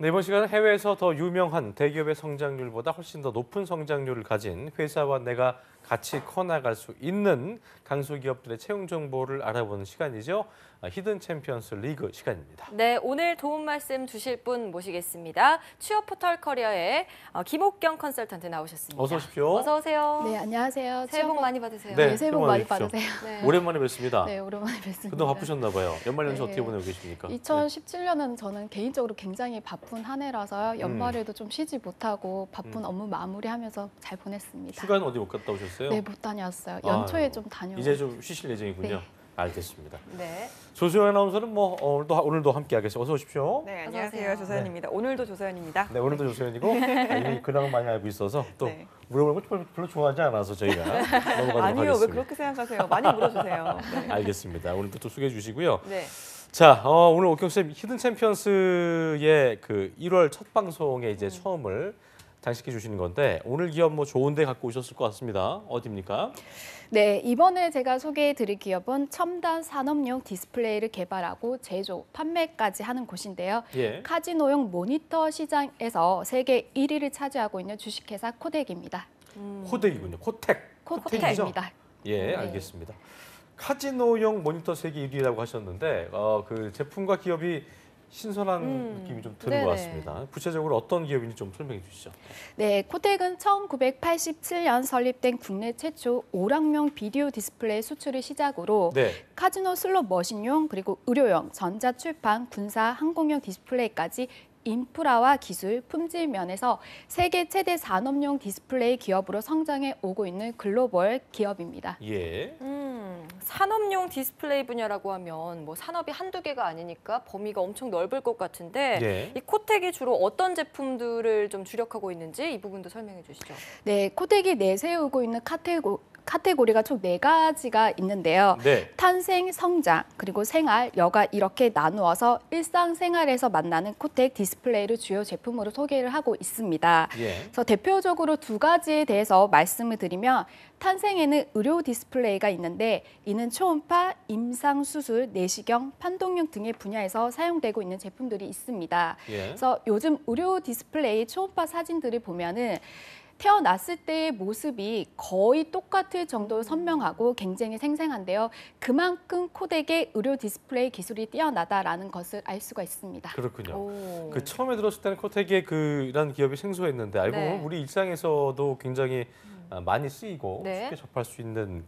네, 이번 시간은 해외에서 더 유명한 대기업의 성장률보다 훨씬 더 높은 성장률을 가진 회사와 내가 같이 커나갈 수 있는 강소기업들의 채용 정보를 알아보는 시간이죠. 히든 챔피언스 리그 시간입니다. 네, 오늘 도움 말씀 주실 분 모시겠습니다. 취업 포털 커리어의 김옥경 컨설턴트 나오셨습니다. 어서 오십시오. 어서 오세요. 네, 안녕하세요. 새해 복 많이 받으세요. 네, 새해 복 많이 받으세요. 네. 오랜만에 뵙습니다. 네, 오랜만에 뵙습니다. 그동안 바쁘셨나 봐요. 연말 연시 네. 어떻게 보내고 계십니까? 2017년은 저는 개인적으로 굉장히 바쁜 한 해라서요. 연말에도 좀 쉬지 못하고 바쁜 업무 마무리하면서 잘 보냈습니다. 휴가는 어디 못 갔다 오셨어요? 네, 못 다녀왔어요. 연초에 아유, 좀 다녀왔어요. 이제 좀 쉬실 예정이군요. 네. 알겠습니다. 네. 조수연 아나운서는 오늘도 함께 하겠습니다. 어서 오십시오. 네, 어서 안녕하세요. 오세요. 조서연입니다. 오늘도 조서연입니다. 네, 오늘도 조수연이고 이미 근황을 많이 알고 있어서 또 네. 물어보는 거 별로 좋아하지 않아서 저희가 넘어가도록 아니요, 하겠습니다. 왜 그렇게 생각하세요? 많이 물어주세요. 네. 알겠습니다. 오늘도 또 소개해 주시고요. 네. 자, 오늘 옥경 쌤 히든 챔피언스의 그 1월 첫 방송에 이제 처음을 장식해 주시는 건데 오늘 기업 뭐 좋은데 갖고 오셨을 것 같습니다. 어디입니까? 네, 이번에 제가 소개해드릴 기업은 첨단 산업용 디스플레이를 개발하고 제조, 판매까지 하는 곳인데요. 예. 카지노용 모니터 시장에서 세계 1위를 차지하고 있는 주식회사 코덱입니다. 코덱이군요. 코텍. 코덱입니다. 예, 네. 알겠습니다. 카지노용 모니터 세계 1위라고 하셨는데 그 제품과 기업이 신선한 느낌이 좀 드는 것 네네. 같습니다. 구체적으로 어떤 기업인지 좀 설명해 주시죠. 네, 코덱은 1987년 설립된 국내 최초 오락용 비디오 디스플레이 수출을 시작으로 네. 카지노 슬롯 머신용 그리고 의료용, 전자출판, 군사, 항공용 디스플레이까지 인프라와 기술, 품질 면에서 세계 최대 산업용 디스플레이 기업으로 성장해 오고 있는 글로벌 기업입니다. 예. 산업용 디스플레이 분야라고 하면 뭐 산업이 한두 개가 아니니까 범위가 엄청 넓을 것 같은데 예. 이 코텍이 주로 어떤 제품들을 좀 주력하고 있는지 이 부분도 설명해 주시죠. 네, 코덱이 내세우고 있는 카테고리가 총 4가지가 있는데요. 네. 탄생, 성장, 그리고 생활, 여가 이렇게 나누어서 일상생활에서 만나는 코텍 디스플레이를 주요 제품으로 소개를 하고 있습니다. 예. 그래서 대표적으로 2가지에 대해서 말씀을 드리면 탄생에는 의료 디스플레이가 있는데 이는 초음파, 임상수술, 내시경, 판독용 등의 분야에서 사용되고 있는 제품들이 있습니다. 예. 그래서 요즘 의료 디스플레이 초음파 사진들을 보면은 태어났을 때의 모습이 거의 똑같을 정도로 선명하고 굉장히 생생한데요. 그만큼 코덱의 의료 디스플레이 기술이 뛰어나다라는 것을 알 수가 있습니다. 그렇군요. 오. 그 처음에 들었을 때는 코텍의 이런 기업이 생소했는데 알고 네. 보면 우리 일상에서도 굉장히 많이 쓰이고 네. 쉽게 접할 수 있는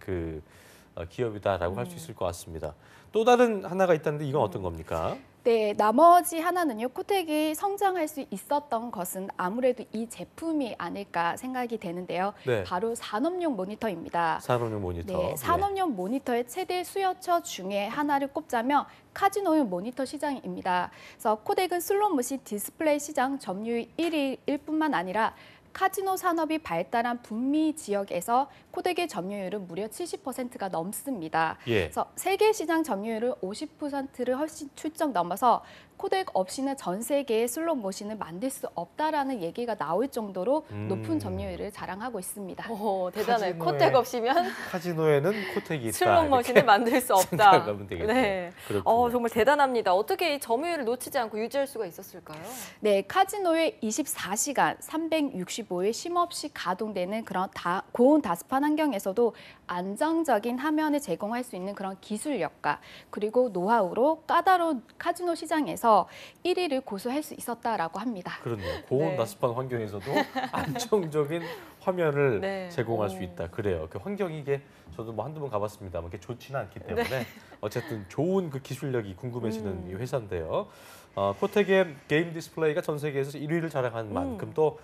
기업이다라고 할 수 있을 것 같습니다. 또 다른 하나가 있다는데 이건 어떤 겁니까? 네, 나머지 하나는요. 코텍이 성장할 수 있었던 것은 아무래도 이 제품이 아닐까 생각이 되는데요. 네. 바로 산업용 모니터입니다. 산업용 모니터. 네, 산업용 모니터의 최대 수요처 중에 하나를 꼽자면 카지노용 모니터 시장입니다. 그래서 코덱은 슬롯 머신 디스플레이 시장 점유율 1위일 뿐만 아니라 카지노 산업이 발달한 북미 지역에서 코덱의 점유율은 무려 70%가 넘습니다. 예. 그래서 세계 시장 점유율은 50%를 훨씬 출적 넘어서 코덱 없이는 전 세계의 슬롯 머신을 만들 수 없다라는 얘기가 나올 정도로 높은 점유율을 자랑하고 있습니다. 오, 대단해. 카지노에- 코텍 없이면 카지노에는 코텍이 있다. 슬롯 머신을 만들 수 없다. 생각하면 되겠네요. 네. 그렇군요. 정말 대단합니다. 어떻게 이 점유율을 놓치지 않고 유지할 수가 있었을까요? 네, 카지노에 24시간 365일 쉼없이 가동되는 그런 고온 다습한 환경에서도 안정적인 화면을 제공할 수 있는 그런 기술력과 그리고 노하우로 까다로운 카지노 시장에서 1위를 고수할 수 있었다라고 합니다. 그렇네요. 고온 네. 다습한 환경에서도 안정적인 화면을 네. 제공할 오. 수 있다. 그래요. 그 환경이 이게 저도 뭐 한두 번 가봤습니다만 이게 좋지는 않기 네. 때문에 어쨌든 좋은 그 기술력이 궁금해지는 이 회사인데요. 코텍의 게임 디스플레이가 전 세계에서 1위를 자랑한 만큼 또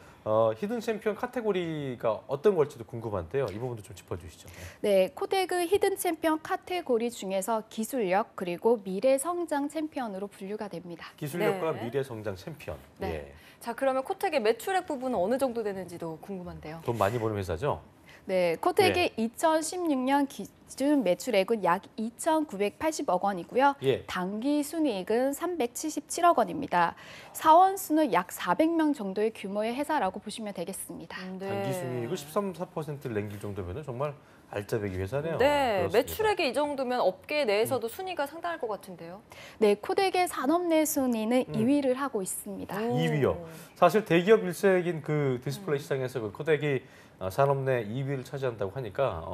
히든 챔피언 카테고리가 어떤 걸지도 궁금한데요. 이 부분도 좀 짚어주시죠. 네, 코덱은 히든 챔피언 카테고리 중에서 기술력 그리고 미래 성장 챔피언으로 분류가 됩니다. 기술력과 네. 미래 성장 챔피언. 네. 예. 자, 그러면 코텍의 매출액 부분은 어느 정도 되는지도 궁금한데요. 돈 많이 버는 회사죠. 네, 코텍의 2016년 기준 매출액은 약 2,980억 원이고요. 예. 당기 순이익은 377억 원입니다. 사원수는 약 400명 정도의 규모의 회사라고 보시면 되겠습니다. 네. 단기 순이익을 13~14%를 남길 정도면 정말 알짜배기 회사네요. 네, 그렇습니다. 매출액이 이 정도면 업계 내에서도 순위가 상당할 것 같은데요. 네, 코덱의 산업 내 순위는 2위를 하고 있습니다. 2위요. 사실 대기업 일색인 그 디스플레이 시장에서 그 코덱이 산업 내 2위를 차지한다고 하니까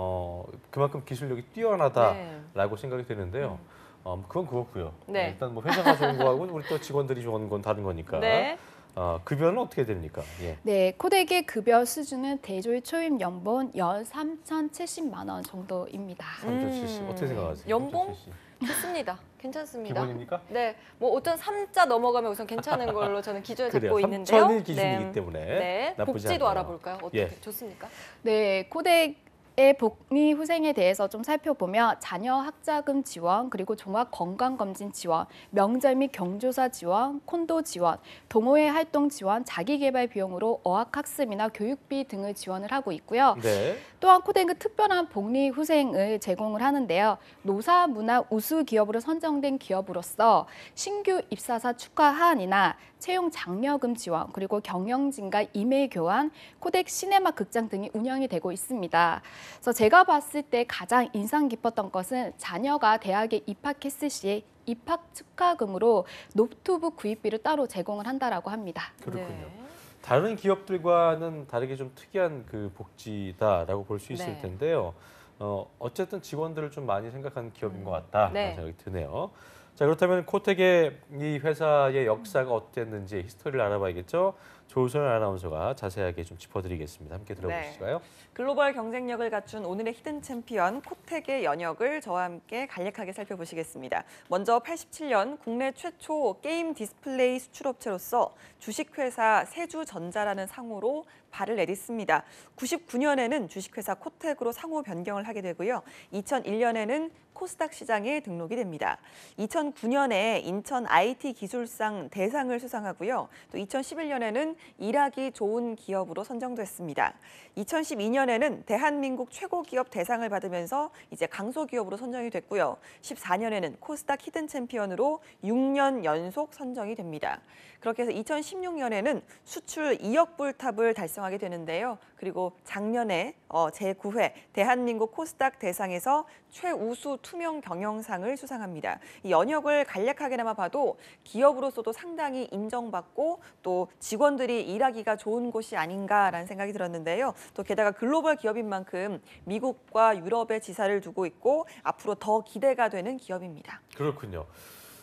그만큼 기술력이 뛰어나다라고 생각이 되는데요. 그건 그렇고요. 네. 일단 뭐 회사가 좋은 거하고 우리 또 직원들이 좋은 건 다른 거니까. 네. 급여는 어떻게 됩니까? 예. 네, 코덱의 급여 수준은 대졸 초임 연봉 연 3,070만 원 정도입니다. 3.70 어떻게 생각하세요? 연봉? 3.70. 좋습니다. 괜찮습니다. 기본입니까? 네, 뭐 어떤 3자 넘어가면 우선 괜찮은 걸로 저는 기준을 잡고 그래요. 있는데요. 3천이 기준이기 때문에 네, 나쁘지 복지도 않네요. 알아볼까요? 어떻게 예. 좋습니까? 네, 코덱의 복리 후생에 대해서 좀 살펴보면 자녀 학자금 지원, 그리고 종합 건강검진 지원, 명절 및 경조사 지원, 콘도 지원, 동호회 활동 지원, 자기개발 비용으로 어학학습이나 교육비 등을 지원을 하고 있고요. 네. 또한 코덱은 특별한 복리 후생을 제공을 하는데요. 노사 문화 우수 기업으로 선정된 기업으로서 신규 입사사 축하 하한이나 채용 장려금 지원, 그리고 경영진과 이메일 교환, 코덱 시네마 극장 등이 운영이 되고 있습니다. 그래서 제가 봤을 때 가장 인상 깊었던 것은 자녀가 대학에 입학했을 시에 입학 축하금으로 노트북 구입비를 따로 제공을 한다라고 합니다. 그렇군요. 네. 다른 기업들과는 다르게 좀 특이한 그 복지다라고 볼 수 있을 네. 텐데요. 어쨌든 직원들을 좀 많이 생각하는 기업인 것 같다라는 네. 생각이 드네요. 자, 그렇다면 코텍의 이 회사의 역사가 어땠는지 히스토리를 알아봐야겠죠. 조소연 아나운서가 자세하게 좀 짚어드리겠습니다. 함께 들어보실까요? 글로벌 경쟁력을 갖춘 오늘의 히든 챔피언 코텍의 연역을 저와 함께 간략하게 살펴보시겠습니다. 먼저 87년 국내 최초 게임 디스플레이 수출업체로서 주식회사 세주전자라는 상호로 발을 내딛습니다. 99년에는 주식회사 코텍으로 상호 변경을 하게 되고요. 2001년에는 코스닥 시장에 등록이 됩니다. 2009년에 인천 IT 기술상 대상을 수상하고요. 또 2011년에는 일하기 좋은 기업으로 선정됐습니다. 2012년에는 대한민국 최고 기업 대상을 받으면서 이제 강소기업으로 선정이 됐고요. 14년에는 코스닥 히든 챔피언으로 6년 연속 선정이 됩니다. 그렇게 해서 2016년에는 수출 2억 불탑을 달성하게 되는데요. 그리고 작년에 제9회 대한민국 코스닥 대상에서 최우수 투명 경영상을 수상합니다. 이 연역을 간략하게나마 봐도 기업으로서도 상당히 인정받고 또 직원들이 일하기가 좋은 곳이 아닌가라는 생각이 들었는데요. 또 게다가 글로벌 기업인 만큼 미국과 유럽에 지사를 두고 있고 앞으로 더 기대가 되는 기업입니다. 그렇군요.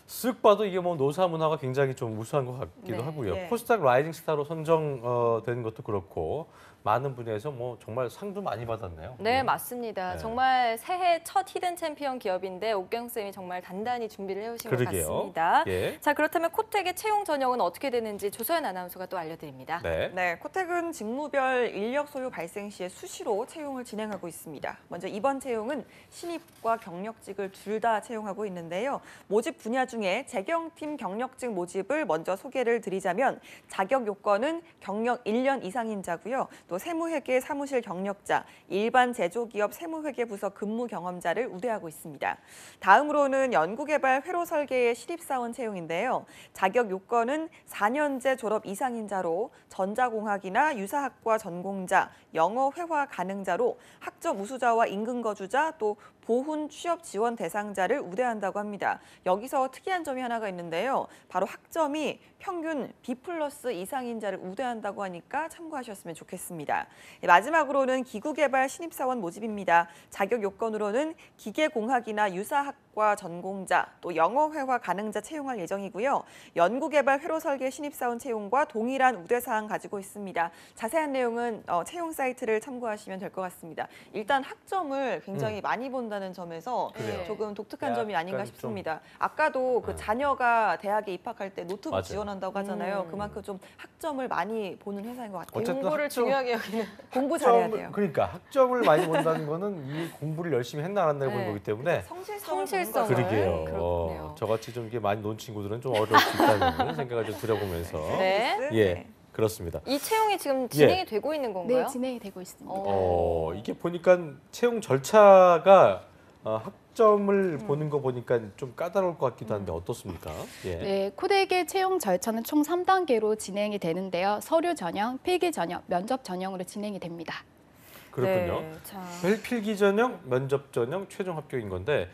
쓱 봐도 이게 뭐 노사 문화가 굉장히 좀 우수한 것 같기도 네. 하고요. 네. 코스닥 라이징 스타로 선정된 것도 그렇고 많은 분야에서 뭐 정말 상도 많이 받았네요. 네, 맞습니다. 네. 정말 새해 첫 히든 챔피언 기업인데 옥경 쌤이 정말 단단히 준비를 해오신 것 그러게요. 같습니다. 예. 자, 그렇다면 코텍의 채용 전형은 어떻게 되는지 조소연 아나운서가 또 알려드립니다. 네. 네, 코텍은 직무별 인력 소요 발생 시에 수시로 채용을 진행하고 있습니다. 먼저 이번 채용은 신입과 경력직을 둘 다 채용하고 있는데요. 모집 분야 중에 재경팀 경력직 모집을 먼저 소개를 드리자면 자격 요건은 경력 1년 이상인자고요. 또 세무회계 사무실 경력자, 일반 제조기업 세무회계 부서 근무 경험자를 우대하고 있습니다. 다음으로는 연구개발 회로 설계의 신입사원 채용인데요. 자격 요건은 4년제 졸업 이상인자로 전자공학이나 유사학과 전공자, 영어 회화 가능자로 학점 우수자와 인근 거주자 또 보훈 취업 지원 대상자를 우대한다고 합니다. 여기서 특이한 점이 하나가 있는데요. 바로 학점이 평균 B+ 이상인자를 우대한다고 하니까 참고하셨으면 좋겠습니다. 마지막으로는 기구개발 신입사원 모집입니다. 자격 요건으로는 기계공학이나 유사학과 전공자, 또 영어 회화 가능자 채용할 예정이고요. 연구개발 회로 설계 신입사원 채용과 동일한 우대사항 가지고 있습니다. 자세한 내용은 채용 사이트를 참고하시면 될 것 같습니다. 일단 학점을 굉장히 많이 본다는 점에서 그래요. 조금 독특한 점이 아닌가 약간 싶습니다. 아까도 그 자녀가 대학에 입학할 때 노트북 맞아요. 지원한다고 하잖아요. 그만큼 좀 학점을 많이 보는 회사인 것 같아요. 어쨌든 공부를 학점- 중요하게 여기는. 공부 잘해야 학점을- 돼요. 그러니까 학점을 많이 본다는 거는 이 공부를 열심히 했나 안 했나 보는 네. 거기 때문에 성실성을. 그러게요. 그렇군요. 저같이 좀 이게 많이 논 친구들은 좀 어려울 수 있다는 생각을 좀 들어보면서 네. 예, 그렇습니다. 이 채용이 지금 진행이 되고 있는 건가요? 네, 진행이 되고 있습니다. 이게 보니까 채용 절차가 학점을 보는 거 보니까 좀 까다로울 것 같기도 한데 어떻습니까? 예. 네, 코덱의 채용 절차는 총 3단계로 진행이 되는데요. 서류 전형, 필기 전형, 면접 전형으로 진행이 됩니다. 그렇군요. 네, 자, 필기 전형, 면접 전형, 최종 합격인 건데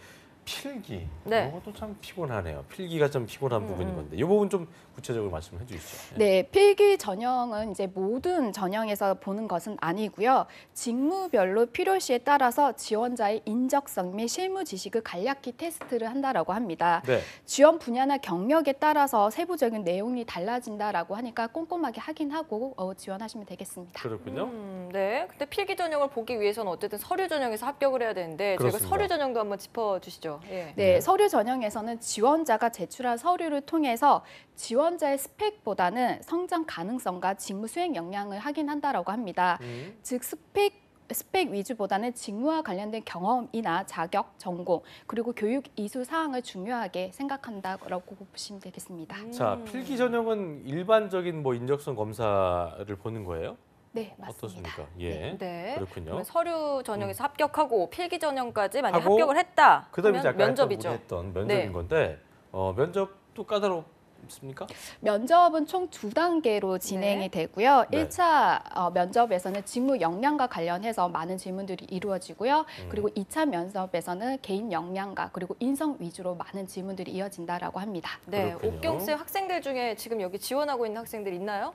필기 네. 이것도 참 피곤하네요. 필기가 좀 피곤한 부분인 건데 이 부분 좀 구체적으로 말씀해 주시죠. 네, 필기 전형은 이제 모든 전형에서 보는 것은 아니고요. 직무별로 필요시에 따라서 지원자의 인적성 및 실무 지식을 간략히 테스트를 한다라고 합니다. 네. 지원 분야나 경력에 따라서 세부적인 내용이 달라진다라고 하니까 꼼꼼하게 확인하고 지원하시면 되겠습니다. 그렇군요. 네. 근데 필기 전형을 보기 위해서는 어쨌든 서류 전형에서 합격을 해야 되는데 저희가 그렇습니다. 서류 전형도 한번 짚어주시죠. 예. 네, 서류 전형에서는 지원자가 제출한 서류를 통해서 지원자의 스펙보다는 성장 가능성과 직무 수행 역량을 확인한다라고 합니다. 즉 스펙 위주보다는 직무와 관련된 경험이나 자격, 전공, 그리고 교육 이수 사항을 중요하게 생각한다라고 보시면 되겠습니다. 자, 필기 전형은 일반적인 뭐 인적성 검사를 보는 거예요? 네, 맞습니다. 어떻습니까? 예. 네. 그렇군요. 그러면 서류 전형에서 합격하고 필기 전형까지 만약 하고 합격을 했다. 그다음에 이제 그러면 아까 면접이죠. 했던 면접인 네. 건데 면접도 까다롭습니까? 면접은 총 2단계로 진행이 되고요. 네. 1차 면접에서는 직무 역량과 관련해서 많은 질문들이 이루어지고요. 그리고 2차 면접에서는 개인 역량과 그리고 인성 위주로 많은 질문들이 이어진다라고 합니다. 네. 그렇군요. 옥경쌤 학생들 중에 지금 여기 지원하고 있는 학생들 있나요?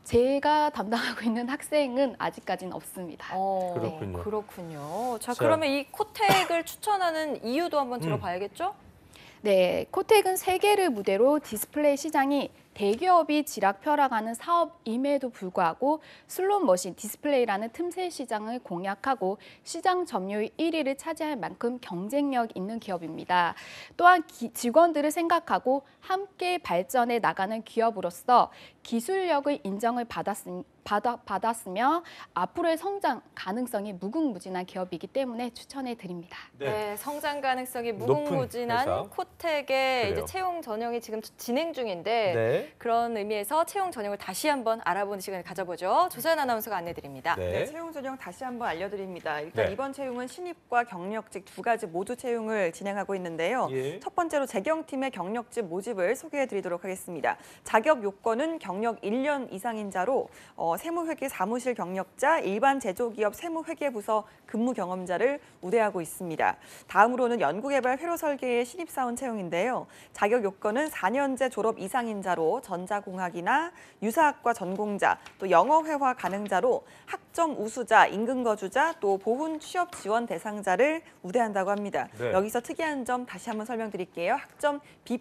제가 담당하고 있는 학생은 아직까지는 없습니다. 그렇군요. 그렇군요. 자, 자. 그러면 이 코텍을 추천하는 이유도 한번 들어봐야겠죠? 네, 코텍은 세계를 무대로 디스플레이 시장이 대기업이 지락펴락하는 사업임에도 불구하고 슬롯머신 디스플레이라는 틈새 시장을 공략하고 시장 점유율 1위를 차지할 만큼 경쟁력 있는 기업입니다. 또한 직원들을 생각하고 함께 발전해 나가는 기업으로서 기술력의 인정을 받았으며 앞으로의 성장 가능성이 무궁무진한 기업이기 때문에 추천해 드립니다. 네, 성장 가능성이 높은 무궁무진한 회사. 코텍의 그래요. 이제 채용 전형이 지금 진행 중인데 네. 그런 의미에서 채용 전형을 다시 한번 알아보는 시간을 가져보죠. 조세현 아나운서가 안내드립니다. 네. 네, 채용 전형 다시 한번 알려드립니다. 일단 네. 이번 채용은 신입과 경력직 두 가지 모두 채용을 진행하고 있는데요. 예. 첫 번째로 재경팀의 경력직 모집을 소개해드리도록 하겠습니다. 자격 요건은 경력 1년 이상인 자로 세무회계 사무실 경력자, 일반 제조기업 세무회계부서 근무 경험자를 우대하고 있습니다. 다음으로는 연구개발 회로 설계의 신입사원 채용인데요. 자격 요건은 4년제 졸업 이상인 자로 전자공학이나 유사학과 전공자, 또 영어회화 가능자로 학점 우수자, 인근거주자, 또 보훈 취업 지원 대상자를 우대한다고 합니다. 네. 여기서 특이한 점 다시 한번 설명드릴게요. 학점 B+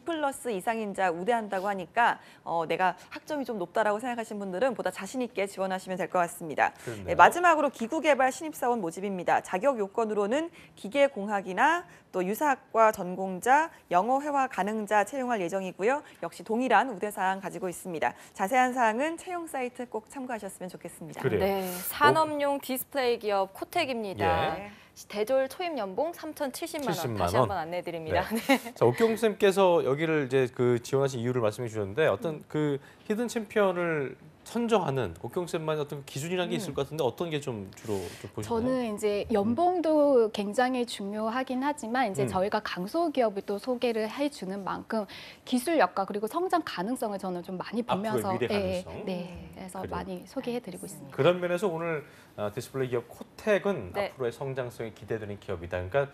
이상인 자 우대한다고 하니까 내가 학점이 좀 높다라고 생각하신 분들은 보다 자신 있게 지원하시면 될 것 같습니다. 그렇네요. 네, 마지막으로 기구개발 신입사원 모집입니다. 자격 요건으로는 기계공학이나 또 유사학과 전공자, 영어회화 가능자 채용할 예정이고요. 역시 동일한 우대사항 가지고 있습니다. 자세한 사항은 채용 사이트 꼭 참고하셨으면 좋겠습니다. 그래요. 네, 산업용 디스플레이 기업 코텍입니다. 예. 대졸 초임 연봉 3,070만 원 70만 다시 원. 한번 안내드립니다. 네. 자, 옥경쌤께서 여기를 이제 그 지원하신 이유를 말씀해 주셨는데 어떤 그 히든 챔피언을 선정하는 옥경쌤만의 어떤 기준이라는 게 있을 것 같은데 어떤 게 좀 주로 좀 보시나요? 저는 이제 연봉도 굉장히 중요하긴 하지만 이제 저희가 강소기업을 또 소개를 해주는 만큼 기술력과 그리고 성장 가능성을 저는 좀 많이 보면서 앞으로의 미래 가능성. 그래서 그래요. 많이 소개해드리고 있습니다. 그런 면에서 오늘 디스플레이 기업 코텍은 네. 앞으로의 성장성이 기대되는 기업이다. 그러니까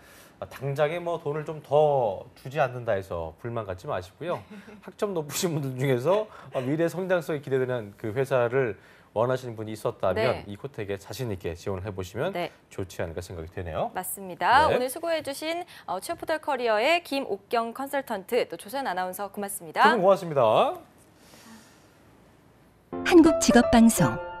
당장에 뭐 돈을 좀 더 주지 않는다 해서 불만 갖지 마시고요. 학점 높으신 분들 중에서 미래 성장성이 기대되는 그 회사를 원하시는 분이 있었다면 네. 이 코텍에 자신 있게 지원을 해보시면 네. 좋지 않을까 생각이 되네요. 맞습니다. 네. 오늘 수고해주신 취업포털 커리어의 김옥경 컨설턴트 또 조세현 아나운서 고맙습니다. 두 분 고맙습니다. 한국직업방송